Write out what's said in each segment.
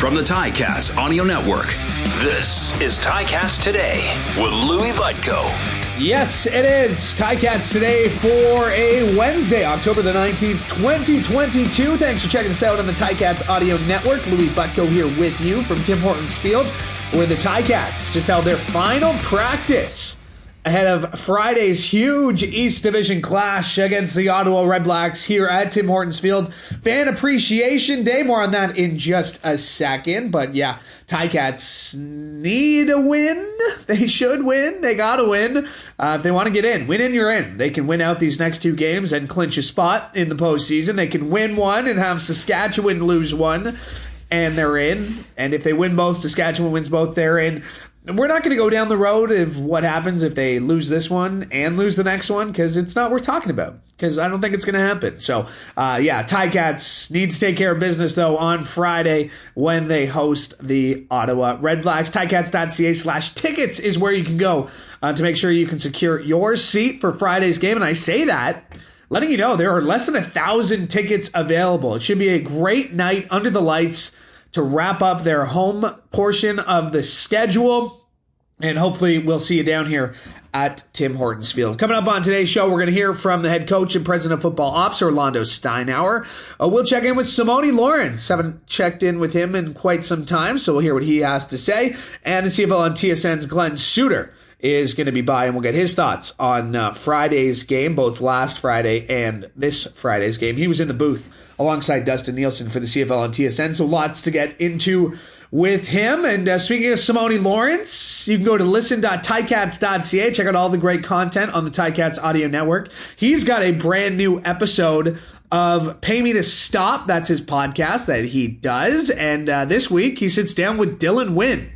From the Ticats Audio Network, this is Ticats Today with Louie Butko. Yes, it is Ticats Today for a Wednesday, October the 19th, 2022. Thanks for checking us out on the Ticats Audio Network. Louie Butko here with you from Tim Hortons Field, where the Ticats just held their final practice ahead of Friday's huge East Division clash against the Ottawa Redblacks here at Tim Hortons Field. Fan Appreciation Day, more on that in just a second. But yeah, Ticats need a win. They should win. They gotta win if they want to get in. Win in, you're in. They can win out these next two games and clinch a spot in the postseason. They can win one and have Saskatchewan lose one, and they're in. And if they win both, Saskatchewan wins both, they're in. We're not going to go down the road of what happens if they lose this one and lose the next one, because it's not worth talking about, because I don't think it's going to happen. So, Ticats needs to take care of business, though, on Friday when they host the Ottawa Redblacks. Ticats.ca/tickets is where you can go to make sure you can secure your seat for Friday's game. And I say that letting you know there are less than 1,000 tickets available. It should be a great night under the lights to wrap up their home portion of the schedule. And hopefully we'll see you down here at Tim Hortons Field. Coming up on today's show, we're going to hear from the head coach and president of football ops, Orlando Steinauer. We'll check in with Simoni Lawrence. Haven't checked in with him in quite some time, so we'll hear what he has to say. And the CFL on TSN's Glen Suitor is going to be by, and we'll get his thoughts on Friday's game, both last Friday and this Friday's game. He was in the booth alongside Dustin Nielsen for the CFL on TSN, so lots to get into with him. And speaking of Simoni Lawrence, you can go to listen.ticats.ca, check out all the great content on the Ticats Audio Network. He's got a brand new episode of Pay Me to Stop. That's his podcast that he does. And this week, he sits down with Dylan Wynn.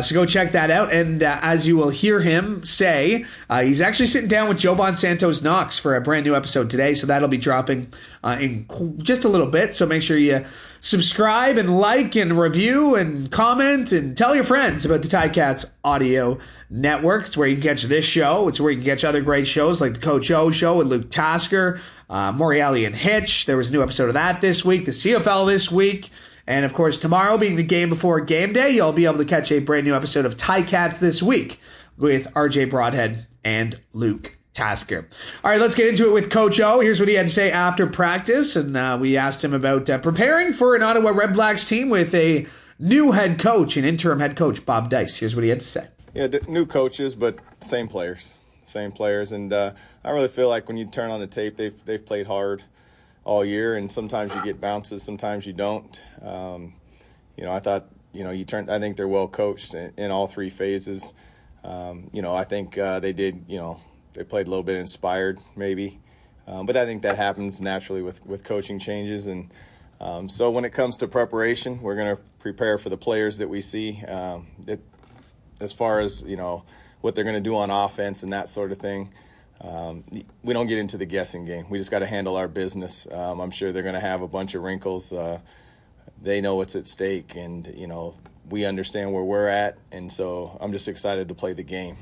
So go check that out. And as you will hear him say, he's actually sitting down with Joe Bonsantos Knox for a brand new episode today. So that'll be dropping in just a little bit. So make sure you subscribe and like and review and comment and tell your friends about the Ticats Audio Network. It's where you can catch this show. It's where you can catch other great shows like the Coach O Show with Luke Tasker, Moriali and Hitch. There was a new episode of that this week. The CFL this week. And, of course, tomorrow being the game before game day, you'll be able to catch a brand new episode of Ticats This Week with RJ Broadhead and Luke Tasker. All right, let's get into it with Coach O. Here's what he had to say after practice. And we asked him about preparing for an Ottawa Redblacks team with a new head coach, an interim head coach, Bob Dice. Here's what he had to say. Yeah, new coaches, but same players. And I really feel like when you turn on the tape, they've played hard all year, and sometimes you get bounces, sometimes you don't. I thought, I think they're well coached in all three phases. I think they did, they played a little bit inspired maybe. But I think that happens naturally with coaching changes. And so when it comes to preparation, we're going to prepare for the players that we see as far as, what they're going to do on offense and that sort of thing. We don't get into the guessing game. We just got to handle our business. I'm sure they're going to have a bunch of wrinkles. They know what's at stake, and we understand where we're at, and so I'm just excited to play the game.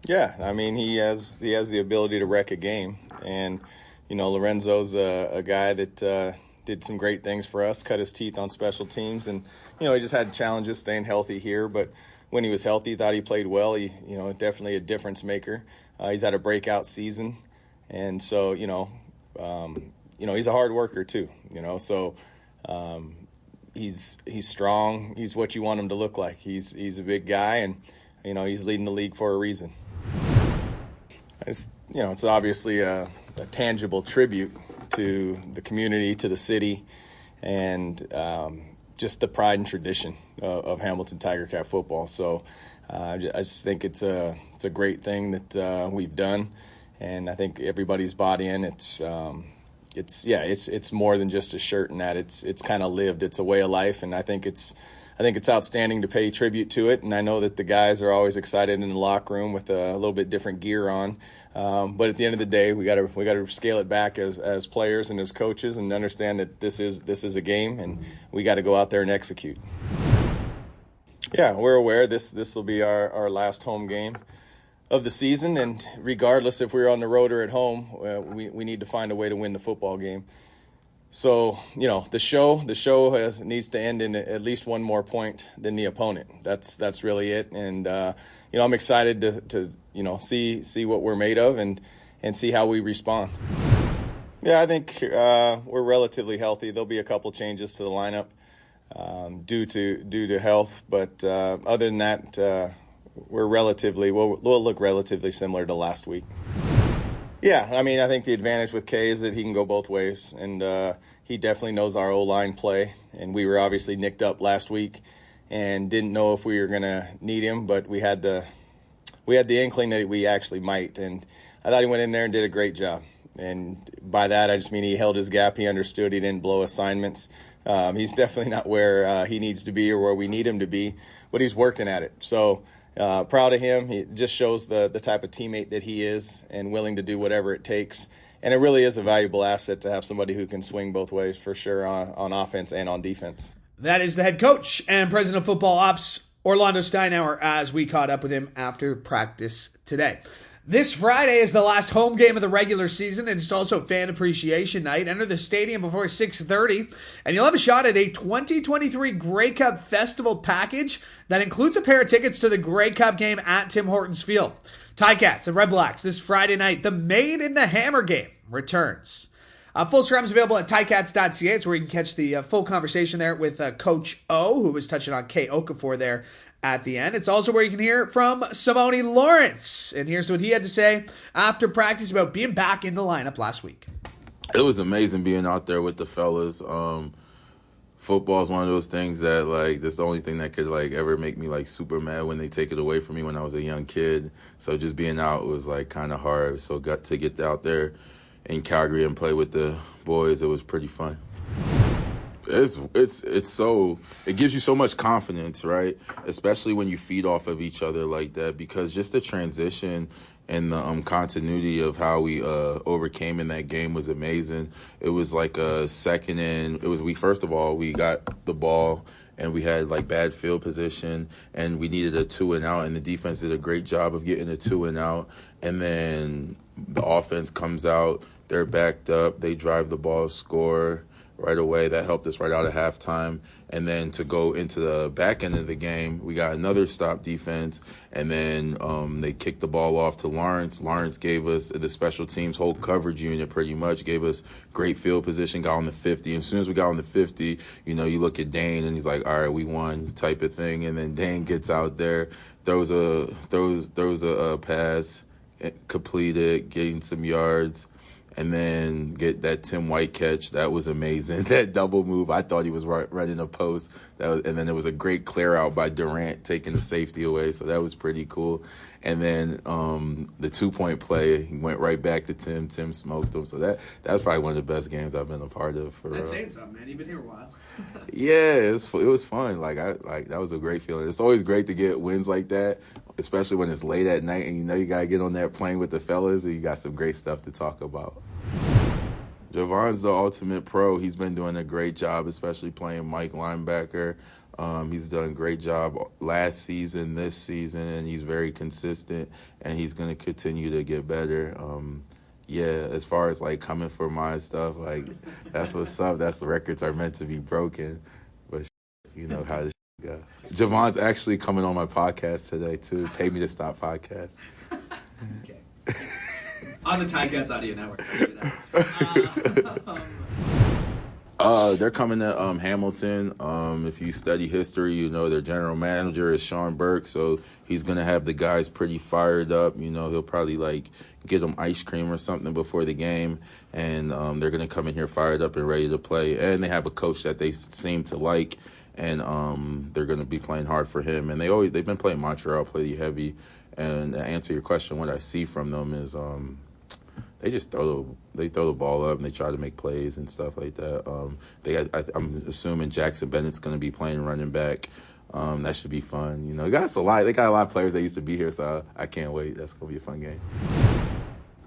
Yeah, I mean he has the ability to wreck a game, and Lorenzo's a guy that did some great things for us, cut his teeth on special teams, and he just had challenges staying healthy here, but when he was healthy, thought he played well. He, definitely a difference maker. He's had a breakout season, and so he's a hard worker too. So he's strong. He's what you want him to look like. He's a big guy, and he's leading the league for a reason. It's obviously a tangible tribute to the community, to the city, and just the pride and tradition of Hamilton Tiger Cat football. So I just think it's a great thing that we've done, and I think everybody's bought in. It's more than just a shirt, and that it's kind of lived. It's a way of life, and I think it's outstanding to pay tribute to it. And I know that the guys are always excited in the locker room with a little bit different gear on. But at the end of the day, we got to scale it back as players and as coaches, and understand that this is a game, and we got to go out there and execute. Yeah, we're aware this will be our last home game of the season, and regardless if we're on the road or at home, we need to find a way to win the football game. So, the show needs to end in at least one more point than the opponent. That's really it. And, I'm excited to see what we're made of and see how we respond. Yeah, I think we're relatively healthy. There'll be a couple changes to the lineup due to health. But other than that, we'll look relatively similar to last week. Yeah, I think the advantage with Kay is that he can go both ways, and he definitely knows our O-line play. And we were obviously nicked up last week and didn't know if we were going to need him, but we had the inkling that we actually might. And I thought he went in there and did a great job. And by that, I just mean he held his gap. He understood. He didn't blow assignments. He's definitely not where he needs to be or where we need him to be, but he's working at it. So proud of him. He just shows the type of teammate that he is and willing to do whatever it takes. And it really is a valuable asset to have somebody who can swing both ways for sure on offense and on defense. That is the head coach and president of football ops, Orlando Steinauer, as we caught up with him after practice today. This Friday is the last home game of the regular season, and it's also Fan Appreciation Night. Enter the stadium before 6:30, and you'll have a shot at a 2023 Grey Cup Festival package that includes a pair of tickets to the Grey Cup game at Tim Hortons Field. Ticats and Red Blacks this Friday night. The Maid in the Hammer game returns. Full scrums available at ticats.ca. It's where you can catch the full conversation there with Coach O, who was touching on Kay Okafor there at the end. It's also where you can hear from Simoni Lawrence. And here's what he had to say after practice about being back in the lineup last week. It was amazing being out there with the fellas. Football is one of those things that, that's the only thing that could, ever make me, super mad when they take it away from me when I was a young kid. So just being out was, kind of hard. So got to get out there in Calgary and play with the boys. It was pretty fun. It gives you so much confidence, right? Especially when you feed off of each other like that, because just the transition and the continuity of how we overcame in that game was amazing. It was like a second and first of all, we got the ball and we had bad field position and we needed a 2-and-out, and the defense did a great job of getting a 2-and-out. And then the offense comes out, they're backed up, they drive the ball, score right away. That helped us right out of halftime. And then to go into the back end of the game, we got another stop defense, and then they kicked the ball off to Lawrence. Lawrence gave us the special teams whole coverage unit pretty much, gave us great field position, got on the 50. And as soon as we got on the 50, you look at Dane and he's like, all right, we won type of thing. And then Dane gets out there, throws a pass, completed, getting some yards, and then get that Tim White catch. That was amazing. That double move, I thought he was running a post. And then there was a great clear out by Durant taking the safety away. So that was pretty cool. And then the 2-point play, he went right back to Tim. Tim smoked him. So that was probably one of the best games I've been a part of. That's saying something, man. You've been here a while. Yeah, it was fun. That was a great feeling. It's always great to get wins like that, especially when it's late at night and you got to get on that plane with the fellas and you got some great stuff to talk about. Javon's the ultimate pro. He's been doing a great job, especially playing Mike linebacker. He's done a great job last season, this season, and he's very consistent, and he's going to continue to get better. As far as coming for my stuff, that's what's up. That's the records are meant to be broken, but you know how this go. Javon's actually coming on my podcast today too. Pay me to stop podcast. Okay. On the Ticats Audio Network. They're coming to Hamilton. If you study history, their general manager is Sean Burke, so he's gonna have the guys pretty fired up. He'll probably get them ice cream or something before the game, and they're gonna come in here fired up and ready to play. And they have a coach that they seem to like, and they're gonna be playing hard for him. And they've been playing Montreal pretty heavy. And to answer your question, what I see from them is they just throw the ball up and they try to make plays and stuff like that. I'm assuming Jackson Bennett's going to be playing running back. That should be fun. They got a lot of players that used to be here, so I can't wait. That's going to be a fun game.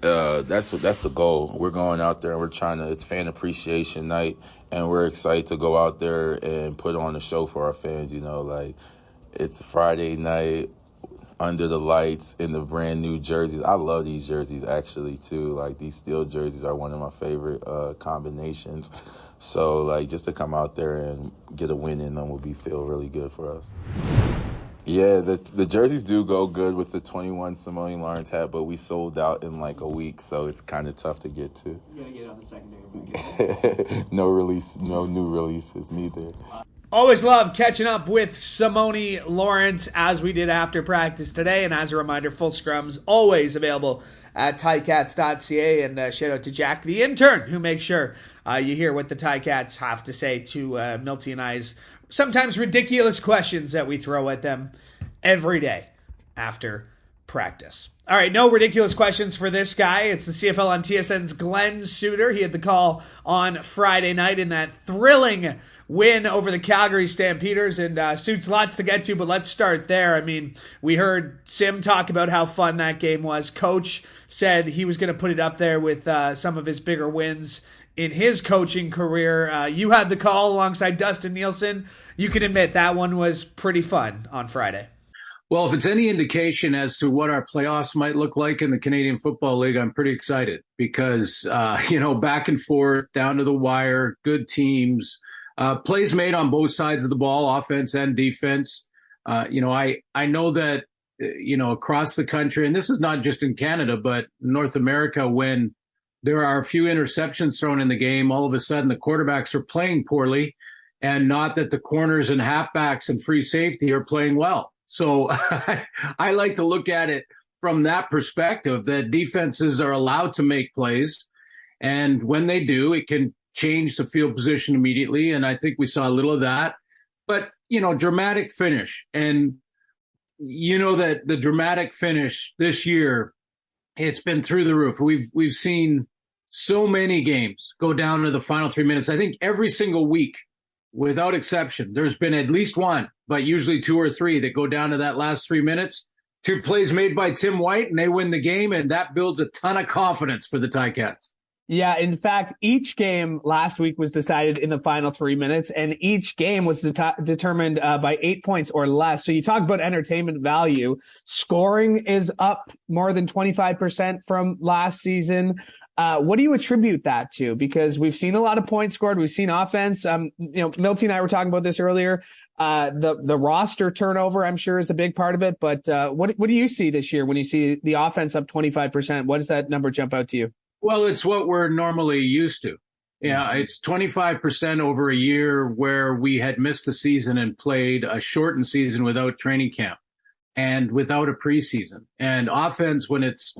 That's the goal. We're going out there and it's Fan Appreciation Night, and we're excited to go out there and put on a show for our fans. It's a Friday night. under the lights in the brand new jerseys. I love these jerseys actually too. Like these steel jerseys are one of my favorite combinations. So like just to come out there and get a win in them would feel really good for us. Yeah, the jerseys do go good with the 21 Simoni Lawrence hat, but we sold out in like a week, so it's kind of tough to get to. You gotta get it on the secondary. No new releases neither. Always love catching up with Simoni Lawrence as we did after practice today. And as a reminder, full scrums always available at Ticats.ca. And shout out to Jack, the intern, who makes sure you hear what the Ticats have to say to Milty and I's sometimes ridiculous questions that we throw at them every day after practice. All right, no ridiculous questions for this guy. It's the CFL on TSN's Glen Suitor. He had the call on Friday night in that thrilling win over the Calgary Stampeders, and Suits lots to get to, but let's start there. I mean, we heard Sim talk about how fun that game was. Coach said he was going to put it up there with some of his bigger wins in his coaching career. You had the call alongside Dustin Nielsen. You can admit that one was pretty fun on Friday. Well, if it's any indication as to what our playoffs might look like in the Canadian Football League, I'm pretty excited because, back and forth, down to the wire, good teams, plays made on both sides of the ball, offense and defense. I know that, across the country, and this is not just in Canada, but North America, when there are a few interceptions thrown in the game, all of a sudden the quarterbacks are playing poorly, and not that the corners and halfbacks and free safety are playing well. So I like to look at it from that perspective, that defenses are allowed to make plays. And when they do, it can change the field position immediately. And I think we saw a little of that. But, dramatic finish. And that the dramatic finish this year, it's been through the roof. We've seen so many games go down to the final 3 minutes. I think every single week, without exception, there's been at least one, but usually two or three that go down to that last 3 minutes. Two plays made by Tim White, and they win the game, and that builds a ton of confidence for the Ticats. Yeah, in fact, each game last week was decided in the final 3 minutes, and each game was determined by 8 points or less. So you talk about entertainment value. Scoring is up more than 25% from last season. What do you attribute that to? Because we've seen a lot of points scored. We've seen offense. Milty and I were talking about this earlier. The roster turnover, I'm sure, is a big part of it. But what do you see this year when you see the offense up 25%? What does that number jump out to you? Well, it's what we're normally used to. Yeah, it's 25% over a year where we had missed a season and played a shortened season without training camp and without a preseason. And offense, when it's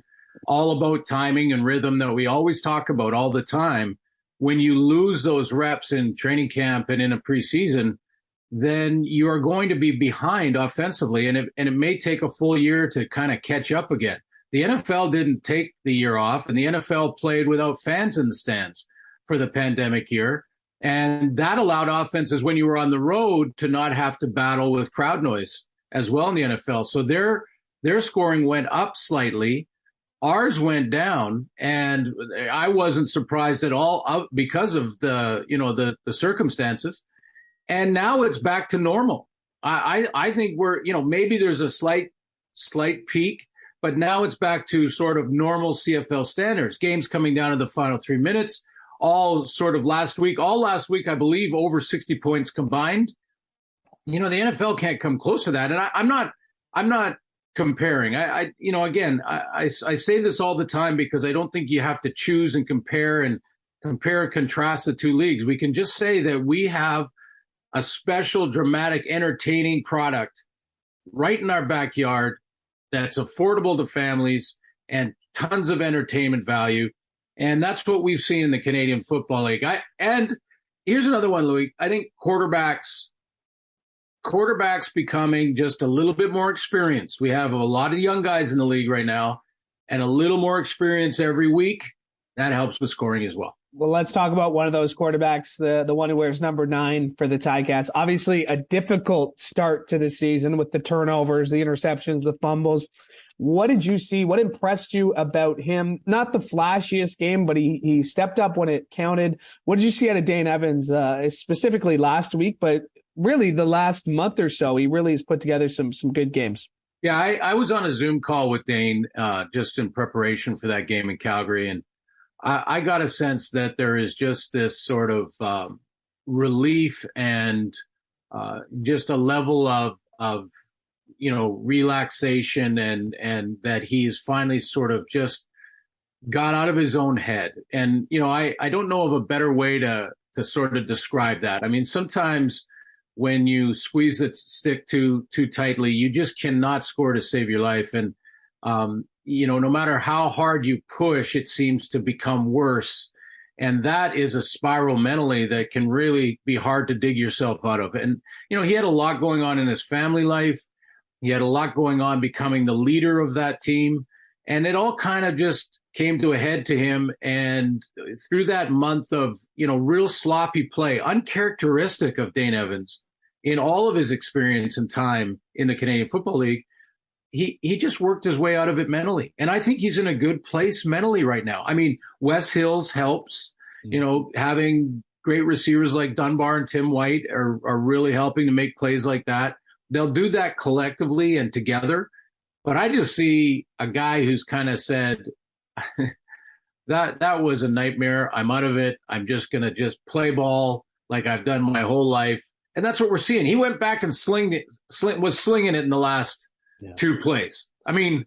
all about timing and rhythm that we always talk about all the time, when you lose those reps in training camp and in a preseason, then you are going to be behind offensively. And it may take a full year to kind of catch up again. The NFL didn't take the year off, and the NFL played without fans in the stands for the pandemic year. And that allowed offenses, when you were on the road, to not have to battle with crowd noise as well in the NFL. So their scoring went up slightly. Ours went down, and I wasn't surprised at all because of the circumstances. And now it's back to normal. I think we're, maybe there's a slight peak, but now it's back to sort of normal CFL standards. Games coming down to the final 3 minutes, all last week, I believe, over 60 points combined. The NFL can't come close to that. And I'm not comparing. I say this all the time because I don't think you have to choose and compare and contrast the two leagues. We can just say that we have a special, dramatic, entertaining product right in our backyard that's affordable to families and tons of entertainment value. And that's what we've seen in the Canadian Football League. And here's another one, Louie. I think quarterbacks becoming just a little bit more experienced. We have a lot of young guys in the league right now, and a little more experience every week. That helps with scoring as well. Well, let's talk about one of those quarterbacks, the one who wears number 9 for the Ticats. Obviously, a difficult start to the season with the turnovers, the interceptions, the fumbles. What did you see? What impressed you about him? Not the flashiest game, but he stepped up when it counted. What did you see out of Dane Evans, specifically last week, but really the last month or so? He really has put together some good games. Yeah, I was on a Zoom call with Dane just in preparation for that game in Calgary, and I got a sense that there is just this sort of relief and just a level of relaxation, and that he's finally sort of just got out of his own head. And I don't know of a better way to sort of describe that. I mean, sometimes when you squeeze the stick too tightly, you just cannot score to save your life. And no matter how hard you push, it seems to become worse. And that is a spiral mentally that can really be hard to dig yourself out of. And he had a lot going on in his family life. He had a lot going on becoming the leader of that team. And it all kind of just came to a head to him. And through that month of, real sloppy play, uncharacteristic of Dane Evans in all of his experience and time in the Canadian Football League, he just worked his way out of it mentally. And I think he's in a good place mentally right now. I mean, Wes Hills helps, having great receivers like Dunbar and Tim White are really helping to make plays like that. They'll do that collectively and together. But I just see a guy who's kind of said, that was a nightmare. I'm out of it. I'm just going to just play ball like I've done my whole life. And that's what we're seeing. He went back and was slinging it in the last two plays. I mean,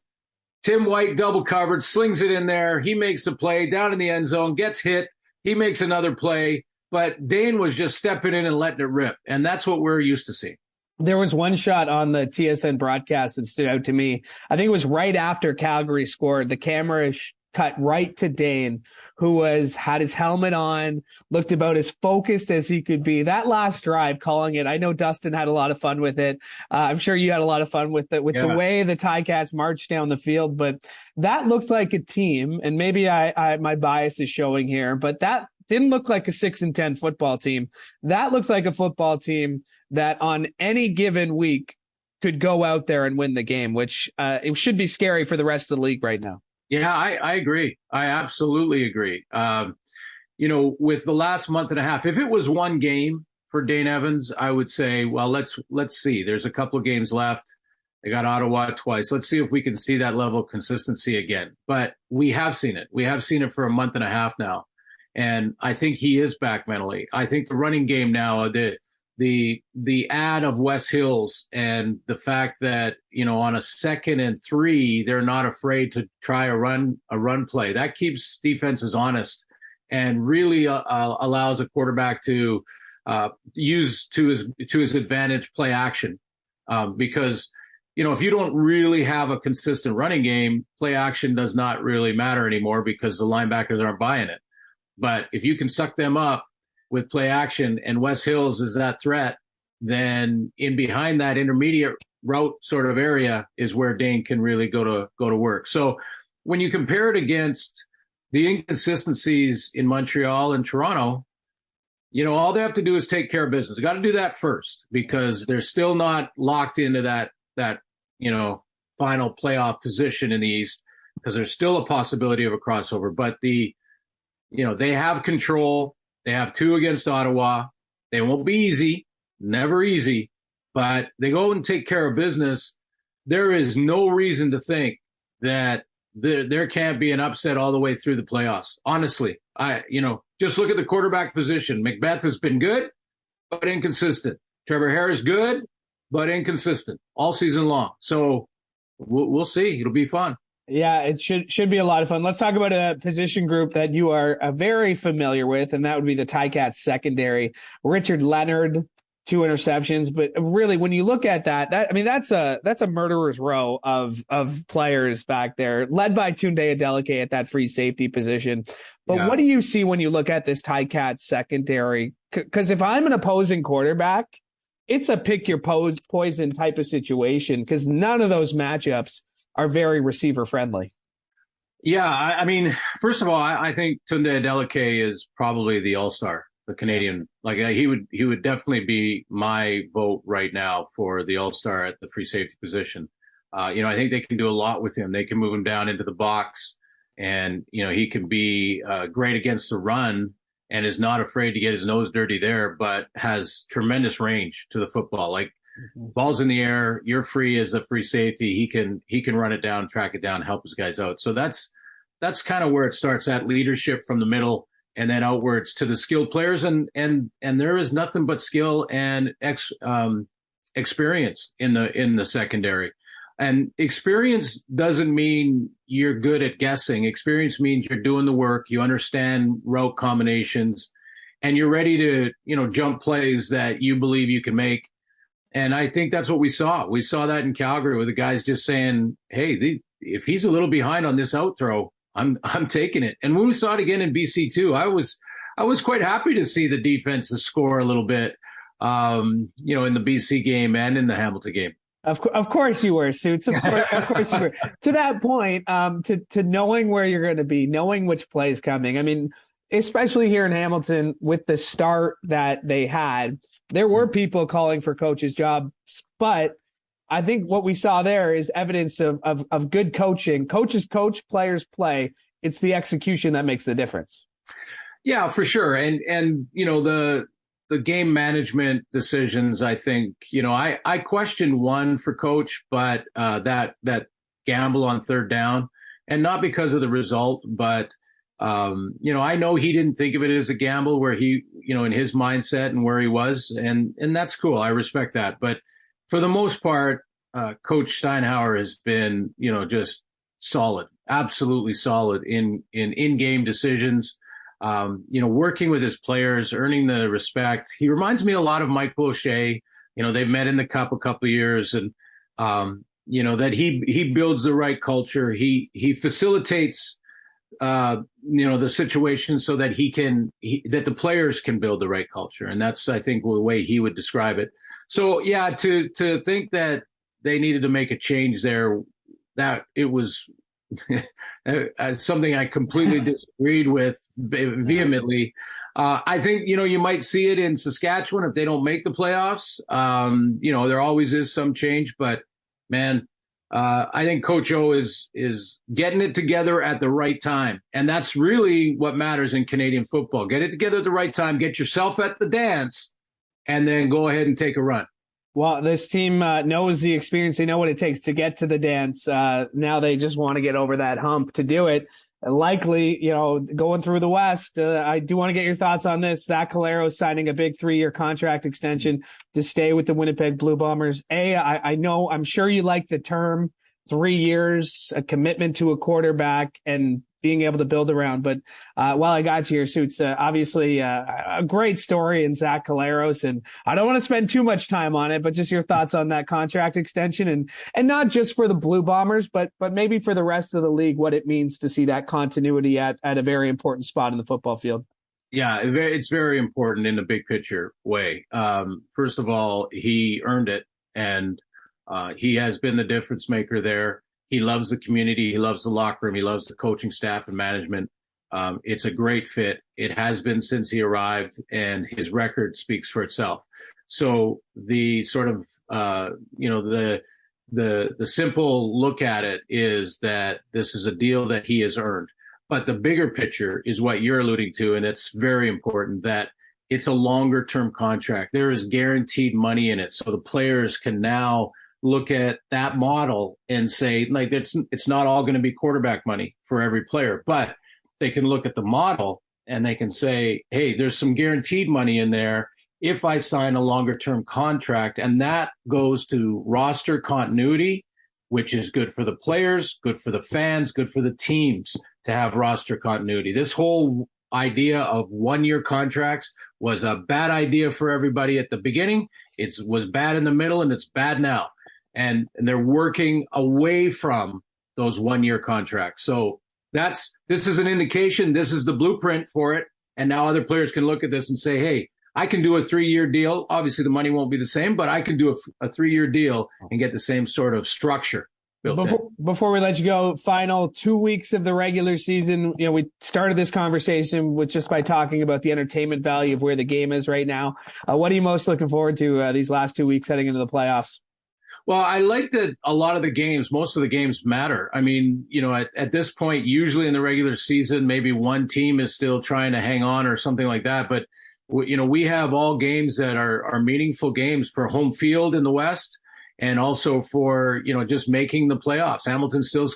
Tim White double covered, slings it in there. He makes a play down in the end zone, gets hit. He makes another play. But Dane was just stepping in and letting it rip. And that's what we're used to seeing. There was one shot on the TSN broadcast that stood out to me. I think it was right after Calgary scored. The camera cut right to Dane, who had his helmet on, looked about as focused as he could be. That last drive, calling it, I know Dustin had a lot of fun with it. I'm sure you had a lot of fun with it, with the way the Ticats marched down the field. But that looked like a team, and maybe my bias is showing here, but that didn't look like a 6-10 football team. That looked like a football team that on any given week could go out there and win the game, which it should be scary for the rest of the league right now. Yeah, I agree. I absolutely agree. With the last month and a half, if it was one game for Dane Evans, I would say, well, let's see. There's a couple of games left. They got Ottawa twice. Let's see if we can see that level of consistency again. But we have seen it. We have seen it for a month and a half now. And I think he is back mentally. I think the running game now, the ad of Wes Hills and the fact that, on a 2nd and 3, they're not afraid to try a run play. That keeps defenses honest and really allows a quarterback to use to his advantage play action. Because, if you don't really have a consistent running game, play action does not really matter anymore because the linebackers aren't buying it. But if you can suck them up with play action and Wes Hills is that threat, then in behind that intermediate route sort of area is where Dane can really go to work. So when you compare it against the inconsistencies in Montreal and Toronto, all they have to do is take care of business. They got to do that first because they're still not locked into that final playoff position in the East because there's still a possibility of a crossover. But they have control. They have 2 against Ottawa. They won't be easy, never easy, but they go and take care of business. There is no reason to think that there can't be an upset all the way through the playoffs. Honestly, just look at the quarterback position. Macbeth has been good, but inconsistent. Trevor Harris good, but inconsistent all season long. So we'll see. It'll be fun. Yeah, it should be a lot of fun. Let's talk about a position group that you are very familiar with, and that would be the Ticats secondary. Richard Leonard, 2 interceptions, but really, when you look at that's a murderer's row of players back there, led by Tunde Adeleke at that free safety position. But What do you see when you look at this Ticats secondary? Because if I'm an opposing quarterback, it's a pick your poison type of situation because none of those matchups are very receiver friendly. Yeah, I mean, first of all, I think Tunde Adeleke is probably the all-star, the Canadian. Like he would definitely be my vote right now for the all-star at the free safety position. I think they can do a lot with him. They can move him down into the box, and he can be great against the run and is not afraid to get his nose dirty there, but has tremendous range to the football. Like Ball's in the air, you're free as a free safety. He can run it down, track it down, help his guys out. So that's kind of where it starts at, leadership from the middle and then outwards to the skilled players. And there is nothing but skill and experience in the secondary. And experience doesn't mean you're good at guessing. Experience means you're doing the work, you understand route combinations, and you're ready to, jump plays that you believe you can make. And I think that's what we saw. We saw that in Calgary with the guys just saying, hey, if he's a little behind on this out throw, I'm taking it. And when we saw it again in BC too, I was quite happy to see the defenses score a little bit, in the BC game and in the Hamilton game. Of course you were, Suits. Of course you were. To that point, to knowing where you're going to be, knowing which play is coming. I mean, especially here in Hamilton with the start that they had, there were people calling for coaches' jobs, but I think what we saw there is evidence of good coaching. Coaches coach, players play. It's the execution that makes the difference. Yeah, for sure. And the game management decisions, I think, I questioned one for coach, but that gamble on third down, and not because of the result, but I know he didn't think of it as a gamble where he, in his mindset and where he was, and that's cool. I respect that. But for the most part, Coach Steinauer has been, just solid, absolutely solid in-game decisions. Working with his players, earning the respect. He reminds me a lot of Michael O'Shea. They've met in the Cup a couple of years, and that he builds the right culture. He facilitates the situation so that that the players can build the right culture, and that's, I think, the way he would describe it. So yeah, to think that they needed to make a change there, that it was something I completely disagreed with vehemently. I think, you might see it in Saskatchewan if they don't make the playoffs. There always is some change, but man, I think Coach O is getting it together at the right time. And that's really what matters in Canadian football. Get it together at the right time, get yourself at the dance, and then go ahead and take a run. Well, this team knows the experience. They know what it takes to get to the dance. Now they just want to get over that hump to do it. Likely, going through the West, I do want to get your thoughts on this. Zach Calero signing a big 3-year contract extension to stay with the Winnipeg Blue Bombers. I'm sure you like the term 3 years, a commitment to a quarterback and being able to build around. But while I got you here, Suits, obviously a great story in Zach Caleros, and I don't want to spend too much time on it, but just your thoughts on that contract extension and not just for the Blue Bombers, but maybe for the rest of the league, what it means to see that continuity at a very important spot in the football field. Yeah, it's very important in the big picture way. First of all, he earned it, and he has been the difference maker there. He loves the community. He loves the locker room. He loves the coaching staff and management. It's a great fit. It has been since he arrived, and his record speaks for itself. So the sort of, the simple look at it is that this is a deal that he has earned. But the bigger picture is what you're alluding to, and it's very important that it's a longer term contract. There is guaranteed money in it. So the players can now look at that model and say, like, it's not all going to be quarterback money for every player, but they can look at the model and they can say, hey, there's some guaranteed money in there if I sign a longer term contract. And that goes to roster continuity, which is good for the players, good for the fans, good for the teams to have roster continuity. This whole idea of 1-year contracts was a bad idea for everybody at the beginning. It was bad in the middle, and it's bad now. And they're working away from those 1-year contracts. So this is an indication. This is the blueprint for it. And now other players can look at this and say, hey, I can do a 3-year deal. Obviously, the money won't be the same, but I can do a 3-year deal and get the same sort of structure built in. Before we let you go, final 2 weeks of the regular season. We started this conversation with just by talking about the entertainment value of where the game is right now. What are you most looking forward to these last 2 weeks heading into the playoffs? Well, I like that a lot of the games, most of the games matter. I mean, at this point, usually in the regular season, maybe one team is still trying to hang on or something like that. But We have all games that are meaningful games for home field in the West, and also for, just making the playoffs. Hamilton still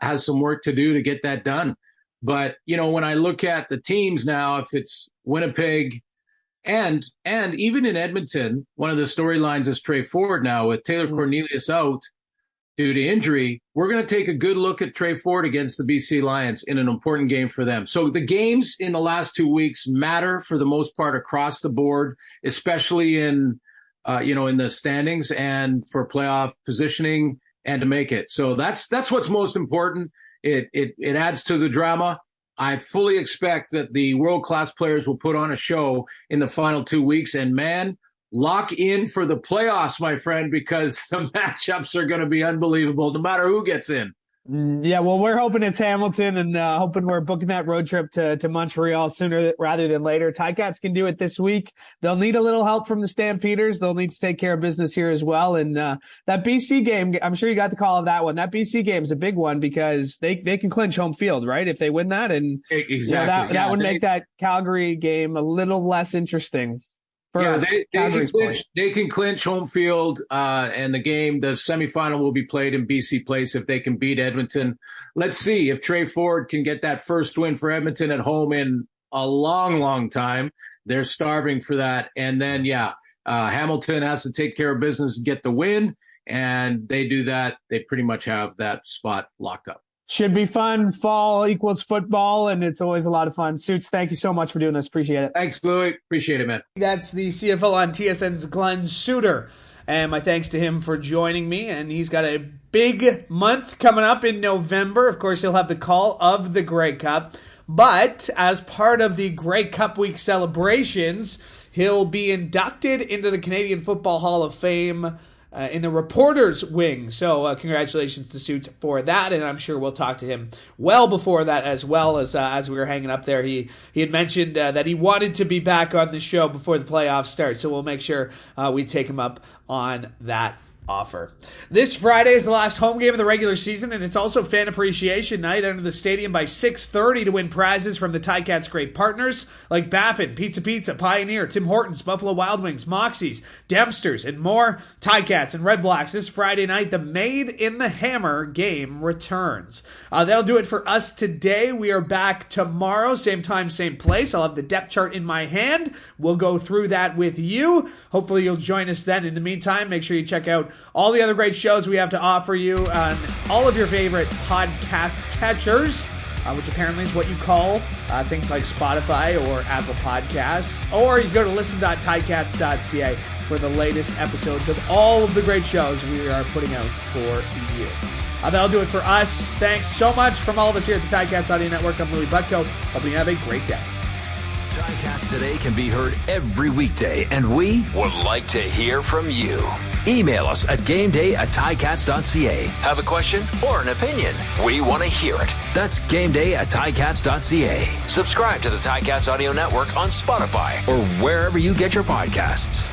has some work to do to get that done. But, when I look at the teams now, if it's Winnipeg and even in Edmonton, one of the storylines is Trey Ford now with Taylor Cornelius out due to injury. We're going to take a good look at Trey Ford against the BC Lions in an important game for them. So the games in the last 2 weeks matter for the most part across the board, especially in the standings and for playoff positioning and to make it. So that's what's most important. It adds to the drama. I fully expect that the world-class players will put on a show in the final 2 weeks. And, man, lock in for the playoffs, my friend, because the matchups are going to be unbelievable no matter who gets in. Yeah, well, we're hoping it's Hamilton and hoping we're booking that road trip to Montreal sooner rather than later. Ticats can do it this week. They'll need a little help from the Stampeders. They'll need to take care of business here as well. And that BC game, I'm sure you got the call of that one. That BC game is a big one because they can clinch home field, right? If they win that. And exactly. that would make that Calgary game a little less interesting. They can clinch home field, and the semifinal will be played in BC Place if they can beat Edmonton. Let's see if Trey Ford can get that first win for Edmonton at home in a long, long time. They're starving for that. And then, Hamilton has to take care of business and get the win, and they do that. They pretty much have that spot locked up. Should be fun. Fall equals football, and it's always a lot of fun. Suits, thank you so much for doing this. Appreciate it. Thanks, Louie. Appreciate it, man. That's the CFL on TSN's Glen Suitor. And my thanks to him for joining me. And he's got a big month coming up in November. Of course, he'll have the call of the Grey Cup. But as part of the Grey Cup Week celebrations, he'll be inducted into the Canadian Football Hall of Fame in the reporters wing. So congratulations to Suits for that, and I'm sure we'll talk to him well before that as well. As we were hanging up there, he had mentioned that he wanted to be back on the show before the playoffs start, so we'll make sure we take him up on that offer. This Friday is the last home game of the regular season, and it's also Fan Appreciation Night. Enter the stadium by 6:30 to win prizes from the Ticats' great partners like Baffin, Pizza, Pioneer, Tim Hortons, Buffalo Wild Wings, Moxie's, Dempster's, and more. Ticats and Red Blacks this Friday night. The Made in the Hammer game returns. That'll do it for us today. We are back tomorrow, same time, same place. I'll have the depth chart in my hand. We'll go through that with you. Hopefully you'll join us then. In the meantime, make sure you check out all the other great shows we have to offer you on all of your favorite podcast catchers, which apparently is what you call things like Spotify or Apple Podcasts. Or you can go to listen.ticats.ca for the latest episodes of all of the great shows we are putting out for you. That'll do it for us. Thanks so much from all of us here at the Ticats Audio Network. I'm Louie Butko. Hoping you have a great day. Ticats Today can be heard every weekday, and we would like to hear from you. Email us at gameday@ticats.ca. Have a question or an opinion? We want to hear it. That's gameday@ticats.ca. Subscribe to the Ticats Audio Network on Spotify or wherever you get your podcasts.